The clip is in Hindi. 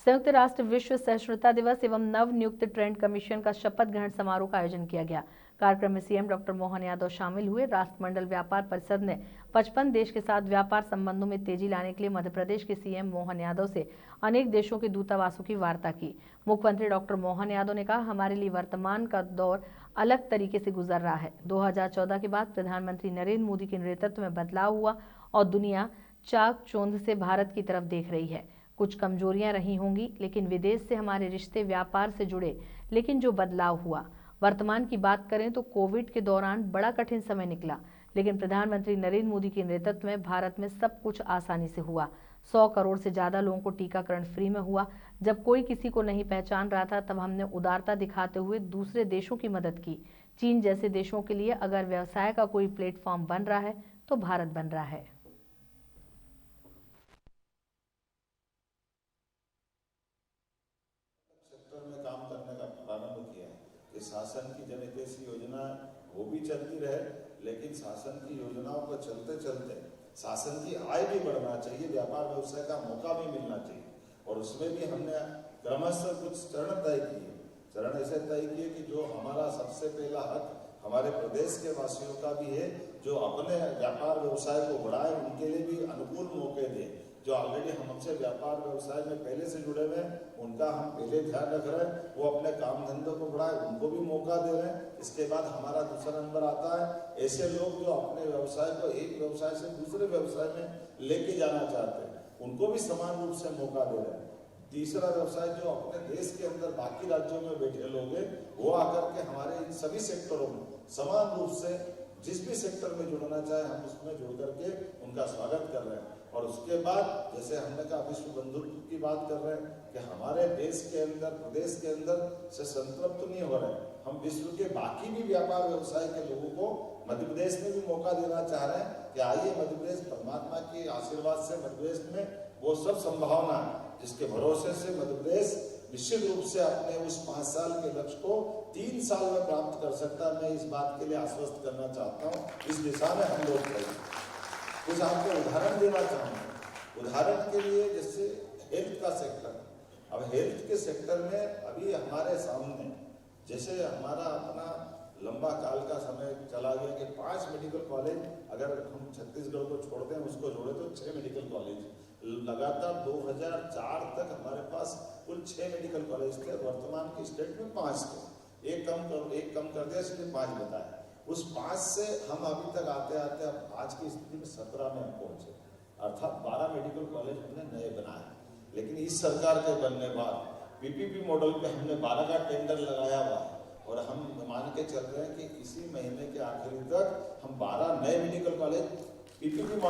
संयुक्त राष्ट्र विश्व सहिष्णुता दिवस एवं नव नियुक्त ट्रेंड कमीशन का शपथ ग्रहण समारोह का आयोजन किया गया। कार्यक्रम में सीएम डॉक्टर मोहन यादव शामिल हुए। राष्ट्रमंडल व्यापार परिषद ने 55 देश के साथ व्यापार संबंधों में तेजी लाने के लिए मध्य प्रदेश के सीएम मोहन यादव से अनेक देशों के दूतावासों की वार्ता की। मुख्यमंत्री डॉक्टर मोहन यादव ने कहा, हमारे लिए वर्तमान का दौर अलग तरीके से गुजर रहा है। 2014 के बाद प्रधानमंत्री नरेंद्र मोदी के नेतृत्व में बदलाव हुआ और दुनिया चाक चौंध से भारत की तरफ देख रही है। कुछ कमजोरियां रही होंगी, लेकिन विदेश से हमारे रिश्ते व्यापार से जुड़े। लेकिन जो बदलाव हुआ, वर्तमान की बात करें तो कोविड के दौरान बड़ा कठिन समय निकला, लेकिन प्रधानमंत्री नरेंद्र मोदी के नेतृत्व में भारत में सब कुछ आसानी से हुआ। 100 करोड़ से ज्यादा लोगों को टीकाकरण फ्री में हुआ। जब कोई किसी को नहीं पहचान रहा था, तब हमने उदारता दिखाते हुए दूसरे देशों की मदद की। चीन जैसे देशों के लिए अगर व्यवसाय का कोई प्लेटफॉर्म बन रहा है तो भारत बन रहा है। सेक्टर में काम करने का प्रारंभ किया है कि शासन की जनहितैषी योजना वो भी चलती रहे, लेकिन शासन की योजनाओं को चलते चलते शासन की आय भी बढ़ना चाहिए, व्यापार व्यवसाय का मौका भी मिलना चाहिए। और उसमें भी हमने क्रमशः कुछ चरण तय किए। चरण ऐसे तय किए कि जो हमारा सबसे पहला हक हमारे प्रदेश के वासियों का भी है, जो अपने व्यापार व्यवसाय को बढ़ाए उनके लिए भी अनुकूल मौके दें। जो ऑलरेडी हमसे व्यापार व्यवसाय में पहले से जुड़े हुए हैं, उनका हम पहले ध्यान रख रहे हैं, वो अपने काम धंधों को बढ़ाए, उनको भी मौका दे रहे हैं। इसके बाद हमारा दूसरा नंबर आता है ऐसे लोग जो अपने व्यवसाय को एक व्यवसाय से दूसरे व्यवसाय में लेके जाना चाहते हैं, उनको भी समान रूप से मौका दे रहे हैं। तीसरा व्यवसाय जो अपने देश के अंदर बाकी राज्यों में बैठे लोग हैं, वो आकर के हमारे इन सभी सेक्टरों में समान रूप से जिस भी सेक्टर में जुड़ना चाहे हम उसमें जुड़ करके उनका स्वागत कर रहे हैं। और उसके बाद जैसे हमने कहा विश्व बंधुत्व की बात कर रहे हैं कि हमारे देश के अंदर प्रदेश के अंदर से संतृप्त नहीं हो रहे हैं, हम विश्व के बाकी भी व्यापार व्यवसाय के लोगों को मध्य प्रदेश में भी मौका देना चाह रहे हैं कि आइए मध्य प्रदेश, परमात्मा के आशीर्वाद से मध्य प्रदेश में वो सब संभावना जिसके भरोसे से मध्य प्रदेश निश्चित रूप से अपने उस 5 साल के लक्ष्य को 3 साल में प्राप्त कर सकता है। मैं इस बात के लिए आश्वस्त करना चाहता हूँ। इस दिशा में हम लोग करें। कुछ आपको उदाहरण देना चाहूँगा। उदाहरण के लिए जैसे हेल्थ का सेक्टर, अब हेल्थ के सेक्टर में अभी हमारे सामने जैसे हमारा अपना लंबा काल का समय चला गया कि 5 मेडिकल कॉलेज, अगर हम छत्तीसगढ़ को छोड़ते हैं उसको जोड़े तो 6 मेडिकल कॉलेज लगातार 2004 तक हमारे पास कुल 6 मेडिकल कॉलेज थे। वर्तमान की स्टेट में 5 थे, एक कम कर दिया, इसलिए 5 बताया। उस 5 से हम अभी तक आते आते अब आज की स्थिति में 17 में हम पहुंचे, अर्थात 12 मेडिकल कॉलेज हमने नए बनाए। लेकिन इस सरकार के बनने बाद पीपीपी मॉडल पे हमने 12 का टेंडर लगाया हुआ है और हम मान के चल रहे हैं कि इसी महीने के आखिरी तक हम 12 नए मेडिकल कॉलेज पीपीपी